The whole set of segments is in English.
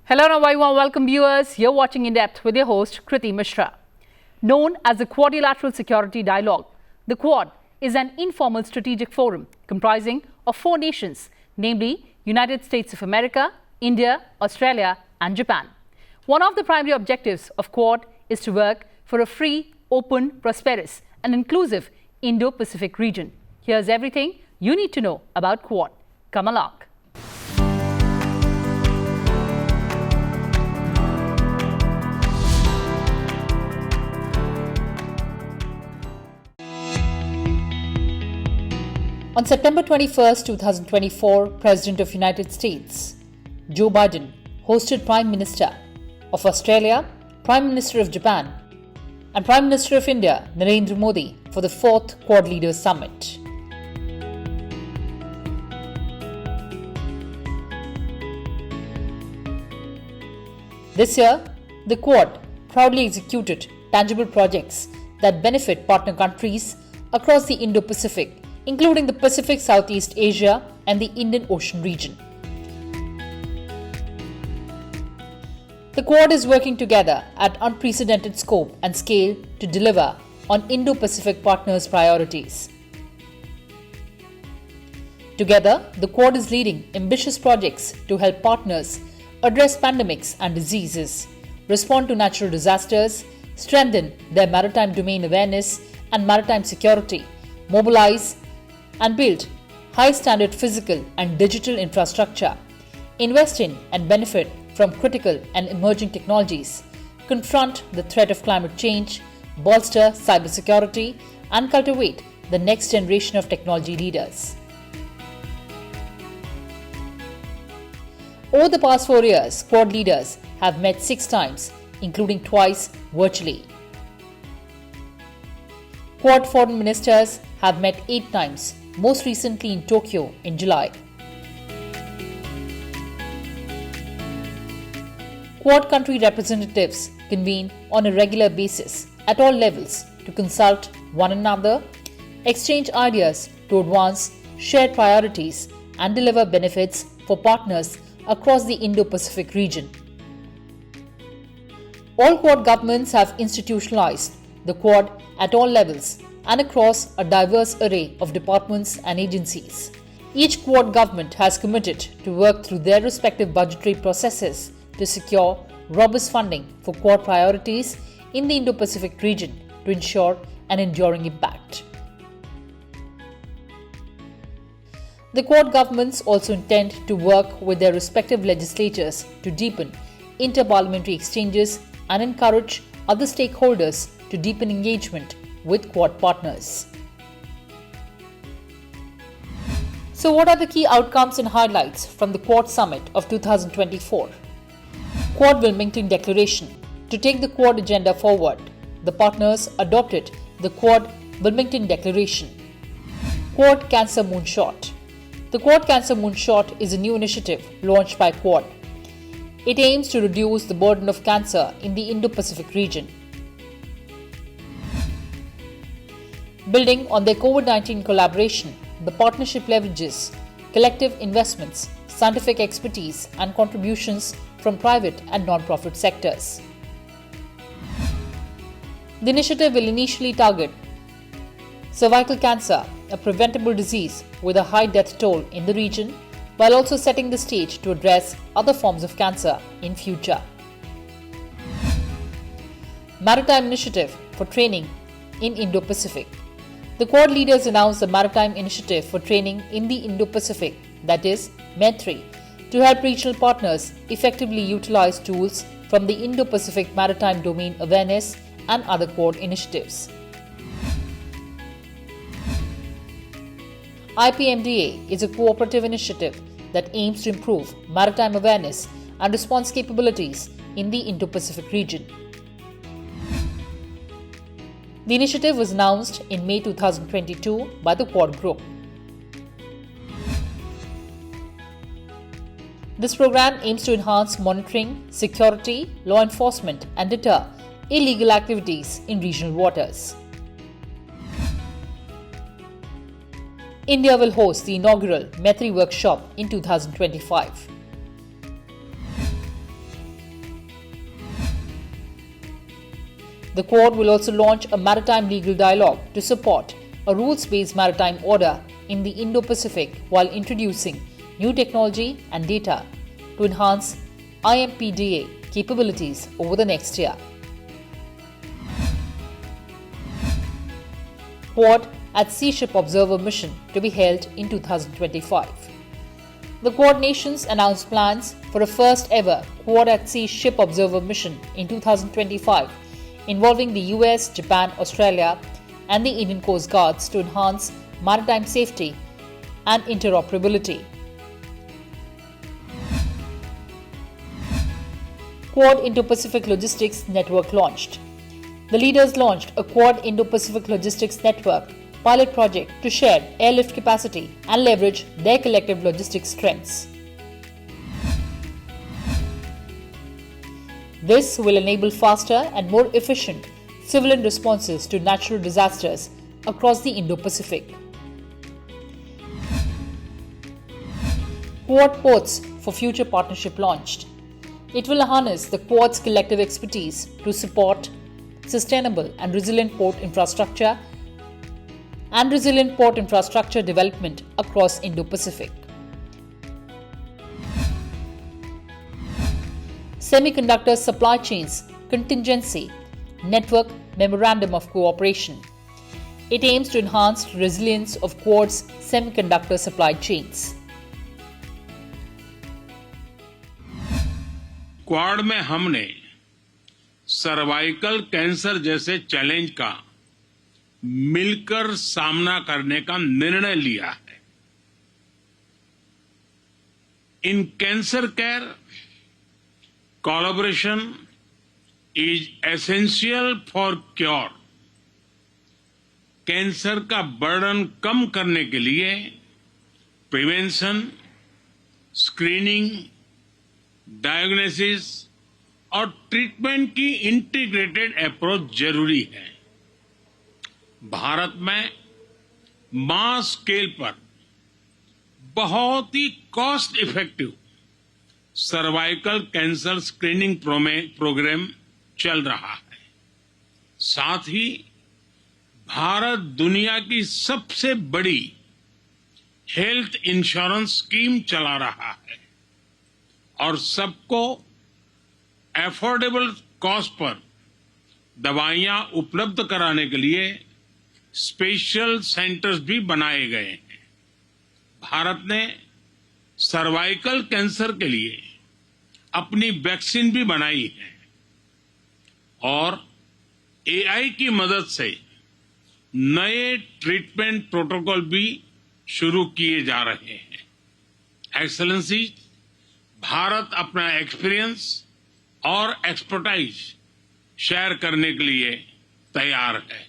Hello and a very warm welcome viewers. You're watching In Depth with your host Kriti Mishra. Known as the Quadrilateral Security Dialogue, the Quad is an informal strategic forum comprising of 4 nations, namely United States of America, India, Australia and Japan. One of the primary objectives of Quad is to work for a free, open, prosperous and inclusive Indo-Pacific region. Here's everything you need to know about Quad. Come along. On September 21, 2024, President of United States, Joe Biden, hosted Prime Minister of Australia, Prime Minister of Japan, and Prime Minister of India, Narendra Modi, for the 4th Quad Leaders Summit. This year, the Quad proudly executed tangible projects that benefit partner countries across the Indo-Pacific, including the Pacific, Southeast Asia and the Indian Ocean region. The Quad is working together at unprecedented scope and scale to deliver on Indo-Pacific partners' priorities. Together, the Quad is leading ambitious projects to help partners address pandemics and diseases, respond to natural disasters, strengthen their maritime domain awareness and maritime security, mobilize and build high-standard physical and digital infrastructure, invest in and benefit from critical and emerging technologies, confront the threat of climate change, bolster cybersecurity, and cultivate the next generation of technology leaders. Over the past 4 years, Quad leaders have met 6 times, including twice virtually. Quad foreign ministers have met 8 times, most recently in Tokyo in July. Quad country representatives convene on a regular basis at all levels to consult one another, exchange ideas to advance shared priorities and deliver benefits for partners across the Indo-Pacific region. All Quad governments have institutionalized the Quad at all levels and across a diverse array of departments and agencies. Each Quad government has committed to work through their respective budgetary processes to secure robust funding for Quad priorities in the Indo-Pacific region to ensure an enduring impact. The Quad governments also intend to work with their respective legislatures to deepen inter-parliamentary exchanges and encourage other stakeholders to deepen engagement with Quad partners. So what are the key outcomes and highlights from the Quad Summit of 2024? Quad Wilmington Declaration. To take the Quad agenda forward, the partners adopted the Quad Wilmington Declaration. Quad Cancer Moonshot. The Quad Cancer Moonshot is a new initiative launched by Quad. It aims to reduce the burden of cancer in the Indo-Pacific region. Building on their COVID-19 collaboration, the partnership leverages collective investments, scientific expertise and contributions from private and non-profit sectors. The initiative will initially target cervical cancer, a preventable disease with a high death toll in the region, while also setting the stage to address other forms of cancer in future. Maritime Initiative for Training in Indo-Pacific. The Quad leaders announced the Maritime Initiative for Training in the Indo-Pacific, that is, MED3, to help regional partners effectively utilize tools from the Indo-Pacific Maritime Domain Awareness and other Quad initiatives. IPMDA is a cooperative initiative that aims to improve maritime awareness and response capabilities in the Indo-Pacific region. The initiative was announced in May 2022 by the Quad Group. This program aims to enhance monitoring, security, law enforcement and deter illegal activities in regional waters. India will host the inaugural MED3 workshop in 2025. The Quad will also launch a maritime legal dialogue to support a rules-based maritime order in the Indo-Pacific while introducing new technology and data to enhance IMPDA capabilities over the next year. Quad at Sea Ship Observer mission to be held in 2025. The Quad nations announced plans for a first ever Quad at Sea Ship Observer mission in 2025 involving the US, Japan, Australia and the Indian Coast Guards to enhance maritime safety and interoperability. Quad Indo-Pacific Logistics Network launched. The leaders launched a Quad Indo-Pacific Logistics Network pilot project to share airlift capacity and leverage their collective logistics strengths. This will enable faster and more efficient civilian responses to natural disasters across the Indo-Pacific. Quad Ports for Future Partnership launched. It will harness the Quad's collective expertise to support sustainable and resilient port infrastructure development across Indo-Pacific. Semiconductor Supply Chains Contingency Network Memorandum of Cooperation. It aims to enhance resilience of Quad's semiconductor supply chains. Quad में हमने cervical cancer जैसे challenge का मिलकर सामना करने का निर्णय लिया है। In cancer care collaboration is essential for cure. Cancer का बर्डन कम करने के लिए प्रिवेंशन, स्क्रीनिंग, डायग्नोसिस और ट्रीटमेंट की इंटीग्रेटेड अप्रोच जरूरी है। भारत में मास स्केल पर बहुत ही cost effective cervical cancer screening program चल रहा है। साथ ही भारत दुनिया की सबसे बड़ी हेल्थ इंश्योरेंस स्कीम चला रहा है और सबको अफोर्डेबल कॉस्ट पर दवाइयां उपलब्ध कराने के लिए स्पेशल सेंटर्स भी बनाए गए हैं। भारत ने सर्वाइकल कैंसर के लिए अपनी वैक्सीन भी बनाई है और एआई की मदद से नए ट्रीटमेंट प्रोटोकॉल भी शुरू किए जा रहे हैं। एक्सेलेंसी, भारत अपना एक्सपीरियंस और एक्सपर्टाइज शेयर करने के लिए तैयार है।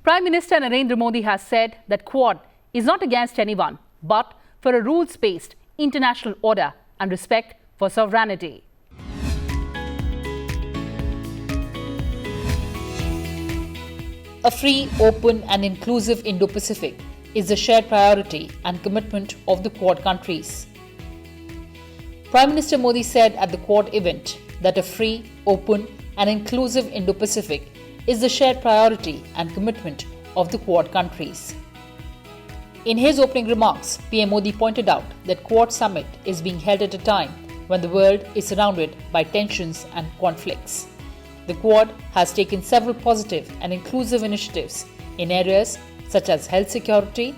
Prime Minister Narendra Modi has said that Quad is not against anyone, but for a rules-based international order and respect for sovereignty. A free, open and inclusive Indo-Pacific is the shared priority and commitment of the Quad countries. Prime Minister Modi said at the Quad event that a free, open and inclusive Indo-Pacific is the shared priority and commitment of the Quad countries. In his opening remarks, PM Modi pointed out that Quad Summit is being held at a time when the world is surrounded by tensions and conflicts. The Quad has taken several positive and inclusive initiatives in areas such as health security,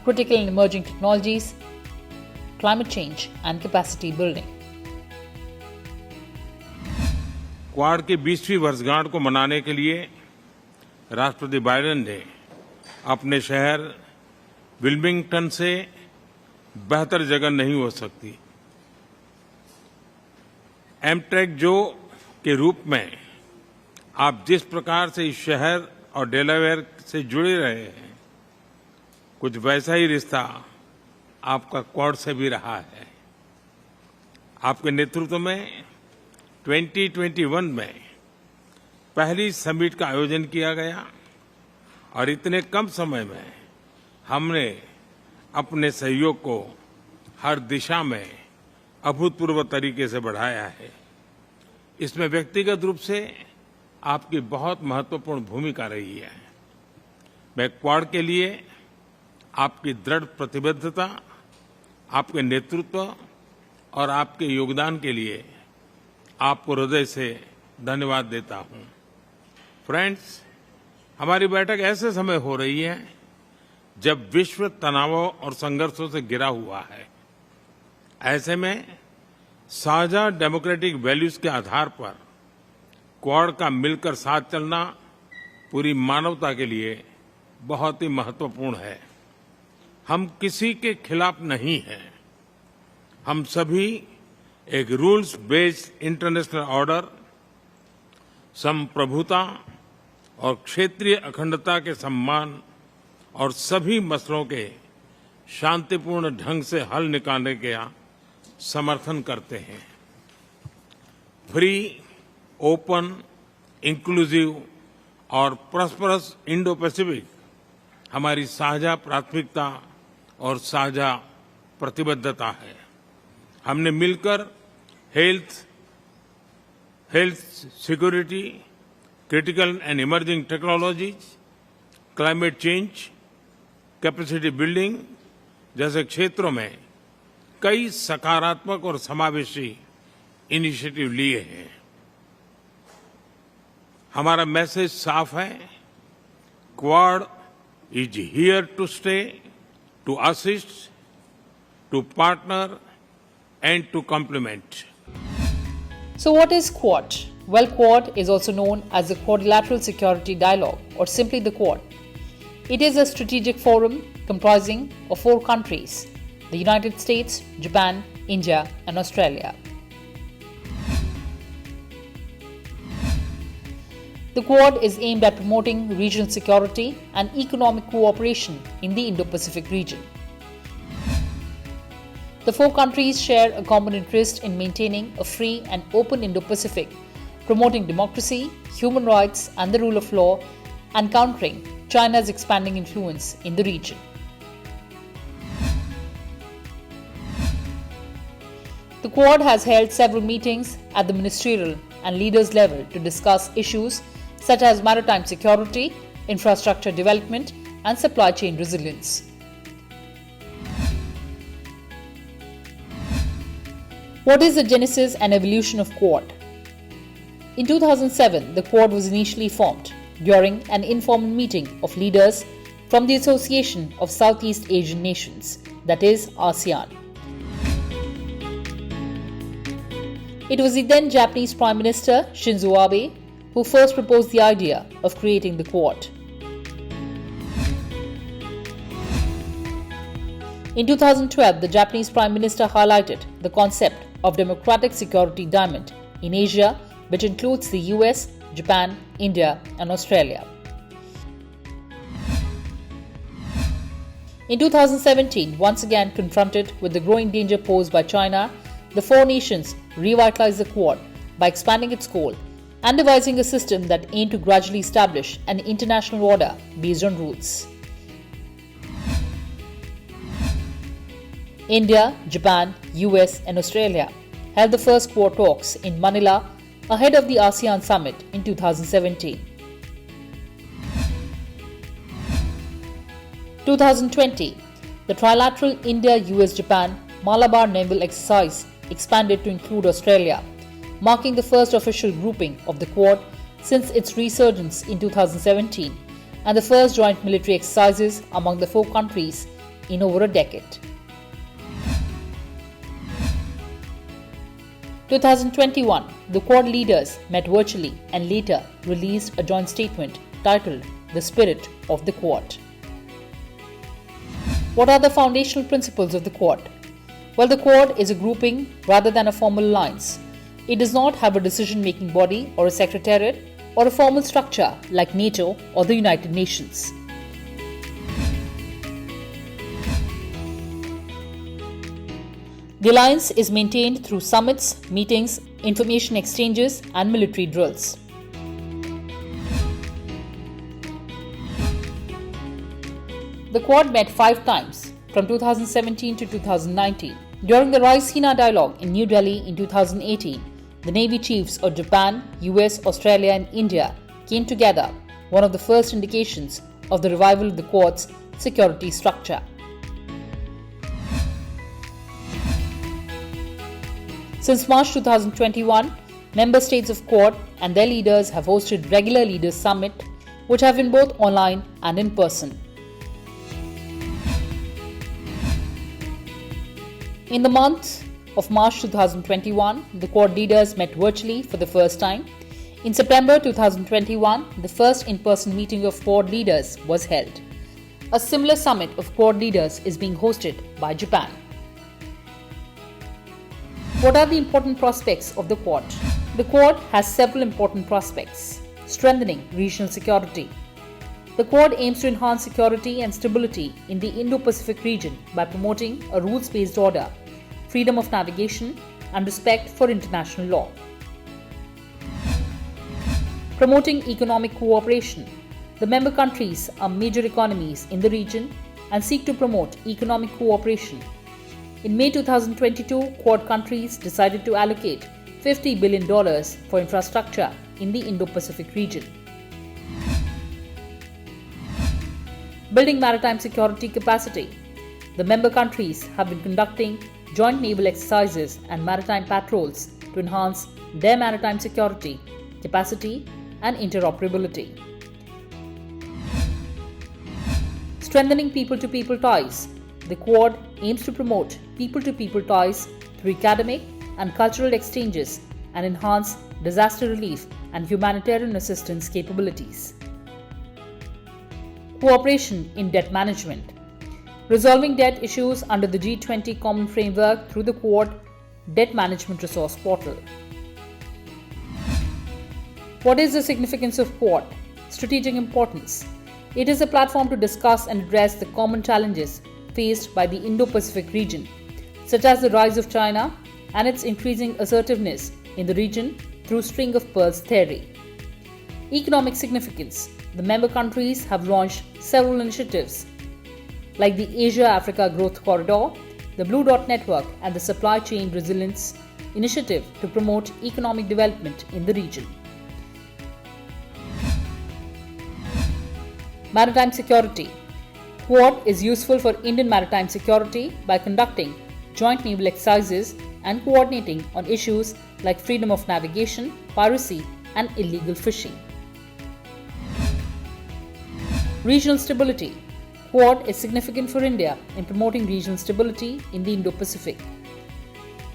critical and emerging technologies, climate change and capacity building. Quad की 20वीं वर्षगांठ को मनाने के लिए राष्ट्रपति Biden ने अपने शहर विल्मिंगटन से बेहतर जगह नहीं हो सकती। एमट्रेक जो के रूप में आप जिस प्रकार से इस शहर और डेलावेयर से जुड़े रहे हैं, कुछ वैसा ही रिश्ता आपका क्वाड से भी रहा है। आपके नेतृत्व में 2021 में पहली समिट का आयोजन किया गया और इतने कम समय में हमने अपने सहयोग को हर दिशा में अभूतपूर्व तरीके से बढ़ाया है। इसमें व्यक्तिगत रूप से आपकी बहुत महत्वपूर्ण भूमिका रही है। मैं क्वाड के लिए आपकी दृढ़ प्रतिबद्धता, आपके नेतृत्व और आपके योगदान के लिए आपको हृदय से धन्यवाद देता हूं। फ्रेंड्स, हमारी बैठक ऐसे समय हो रही है जब विश्व तनावों और संघर्षों से घिरा हुआ है। ऐसे में साझा डेमोक्रेटिक वैल्यूज के आधार पर क्वाड का मिलकर साथ चलना पूरी मानवता के लिए बहुत ही महत्वपूर्ण है। हम किसी के खिलाफ नहीं हैं। हम सभी एक रूल्स बेस्ड इंटरनेशनल ऑर्डर, संप्रभुता और क्षेत्रीय अखंडता के सम्मान और सभी मसलों के शांतिपूर्ण ढंग से हल निकालने का समर्थन करते हैं। फ्री, ओपन, इंक्लूसिव और प्रॉस्परस इंडो पैसिफिक हमारी साझा प्राथमिकता और साझा प्रतिबद्धता है। हमने मिलकर health security, critical and emerging technologies, climate change, capacity building जैसे क्षेत्रों में कई सकारात्मक और समावेशी इनिशिएटिव लिए हैं। हमारा मैसेज साफ है, Quad is here to stay, to assist, to partner and to complement. So what is Quad? Well, Quad is also known as the Quadrilateral Security Dialogue or simply the Quad. It is a strategic forum comprising of 4 countries: the United States, Japan, India and Australia. The Quad is aimed at promoting regional security and economic cooperation in the Indo-Pacific region. The 4 countries share a common interest in maintaining a free and open Indo-Pacific, promoting democracy, human rights and the rule of law, and countering China's expanding influence in the region. The Quad has held several meetings at the ministerial and leaders level to discuss issues such as maritime security, infrastructure development, and supply chain resilience. What is the genesis and evolution of Quad? In 2007, the Quad was initially formed during an informal meeting of leaders from the Association of Southeast Asian Nations, that is ASEAN. It was the then Japanese Prime Minister Shinzo Abe who first proposed the idea of creating the Quad. In 2012, the Japanese Prime Minister highlighted the concept of democratic security diamond in Asia, which includes the US, Japan, India and Australia. In 2017, once again confronted with the growing danger posed by China, the 4 nations revitalized the Quad by expanding its goal and devising a system that aimed to gradually establish an international order based on rules. India, Japan, US and Australia held the first Quad talks in Manila ahead of the ASEAN summit in 2017. 2020, the trilateral India-US-Japan Malabar naval exercise expanded to include Australia, marking the first official grouping of the Quad since its resurgence in 2017 and the first joint military exercises among the 4 countries in over a decade. 2021, the Quad leaders met virtually and later released a joint statement titled The Spirit of the Quad. What are the foundational principles of the Quad? Well, the Quad is a grouping rather than a formal alliance. It does not have a decision-making body or a secretariat or a formal structure like NATO or the United Nations. The alliance is maintained through summits, meetings, information exchanges and military drills. The Quad met 5 times from 2017 to 2019. During the Raisina dialogue in New Delhi in 2018, the Navy chiefs of Japan, US, Australia, and India came together, one of the first indications of the revival of the Quad's security structure. Since March 2021, member states of Quad and their leaders have hosted regular leaders summit, which have been both online and in person. In the month of March 2021, the Quad leaders met virtually for the first time. In September 2021, the first in-person meeting of Quad leaders was held. A similar summit of Quad leaders is being hosted by Japan. What are the important prospects of the Quad? The Quad has several important prospects. Strengthening regional security. The Quad aims to enhance security and stability in the Indo-Pacific region by promoting a rules-based order, freedom of navigation, and respect for international law. Promoting economic cooperation. The member countries are major economies in the region and seek to promote economic cooperation. In May 2022, Quad countries decided to allocate $50 billion for infrastructure in the Indo-Pacific region. Building maritime security capacity. The member countries have been conducting joint naval exercises and maritime patrols to enhance their maritime security, capacity, and interoperability. Strengthening people-to-people ties. The Quad aims to promote people-to-people ties through academic and cultural exchanges and enhance disaster relief and humanitarian assistance capabilities. Cooperation in debt management. Resolving debt issues under the G20 Common Framework through the Quad Debt Management Resource Portal. What is the significance of Quad? Strategic importance. It is a platform to discuss and address the common challenges faced by the Indo-Pacific region, such as the rise of China and its increasing assertiveness in the region through string of pearls theory. Economic significance. The member countries have launched several initiatives like the Asia-Africa Growth Corridor, the Blue Dot Network, and the Supply Chain Resilience Initiative to promote economic development in the region. Maritime security. Quad is useful for Indian maritime security by conducting joint naval exercises and coordinating on issues like freedom of navigation, piracy, and illegal fishing. Regional stability. Quad is significant for India in promoting regional stability in the Indo-Pacific.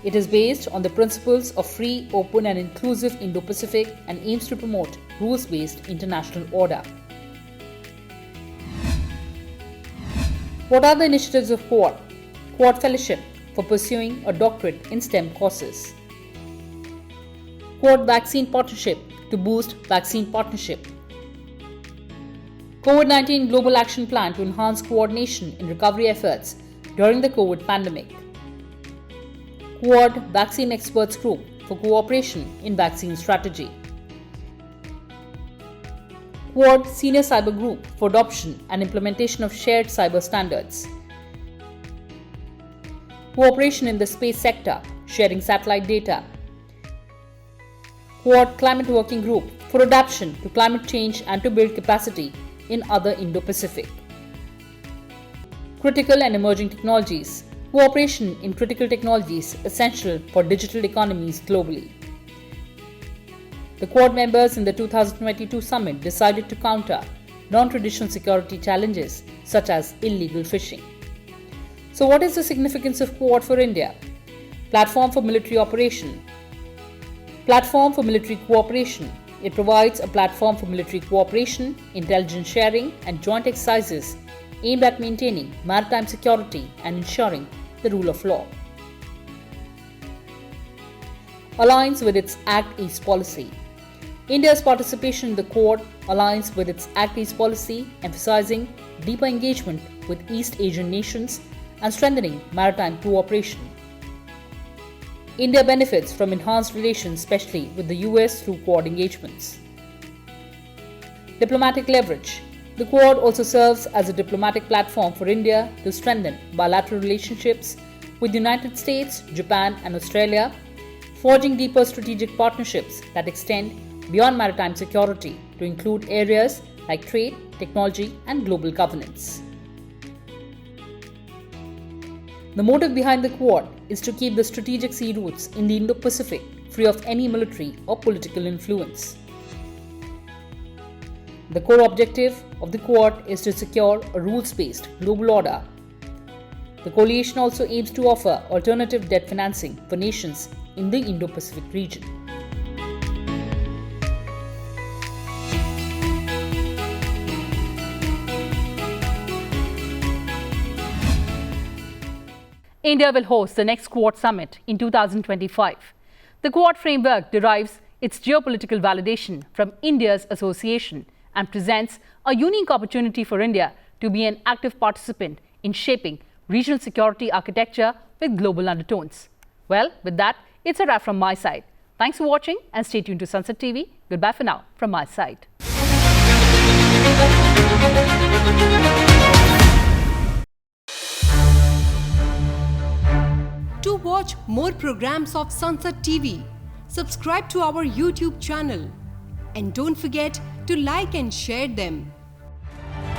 It is based on the principles of free, open, and inclusive Indo-Pacific and aims to promote rules-based international order. What are the initiatives of Quad? Quad Fellowship for pursuing a doctorate in STEM courses. Quad Vaccine Partnership to boost vaccine partnership. COVID-19 Global Action Plan to enhance coordination in recovery efforts during the COVID pandemic. Quad Vaccine Experts Group for cooperation in vaccine strategy. Quad Senior Cyber Group for adoption and implementation of shared cyber standards. Cooperation in the space sector, sharing satellite data. Quad Climate Working Group for adaptation to climate change and to build capacity in other Indo-Pacific. Critical and emerging technologies. Cooperation in critical technologies essential for digital economies globally. The Quad members in the 2022 summit decided to counter non-traditional security challenges such as illegal fishing. So what is the significance of Quad for India? Platform for military operation. Platform for military cooperation. It provides a platform for military cooperation, intelligence sharing, and joint exercises aimed at maintaining maritime security and ensuring the rule of law. Aligns with its Act East policy. India's participation in the Quad aligns with its Act East policy, emphasizing deeper engagement with East Asian nations and strengthening maritime cooperation. India benefits from enhanced relations, especially with the US through Quad engagements. Diplomatic leverage. The Quad also serves as a diplomatic platform for India to strengthen bilateral relationships with the United States, Japan, and Australia, forging deeper strategic partnerships that extend beyond maritime security to include areas like trade, technology, and global governance. The motive behind the Quad is to keep the strategic sea routes in the Indo-Pacific free of any military or political influence. The core objective of the Quad is to secure a rules-based global order. The coalition also aims to offer alternative debt financing for nations in the Indo-Pacific region. India will host the next Quad summit in 2025. The Quad framework derives its geopolitical validation from India's association and presents a unique opportunity for India to be an active participant in shaping regional security architecture with global undertones. Well, with that, it's a wrap from my side. Thanks for watching and stay tuned to Sansad TV. Goodbye for now from my side. To watch more programs of Sansad TV, subscribe to our YouTube channel and don't forget to like and share them.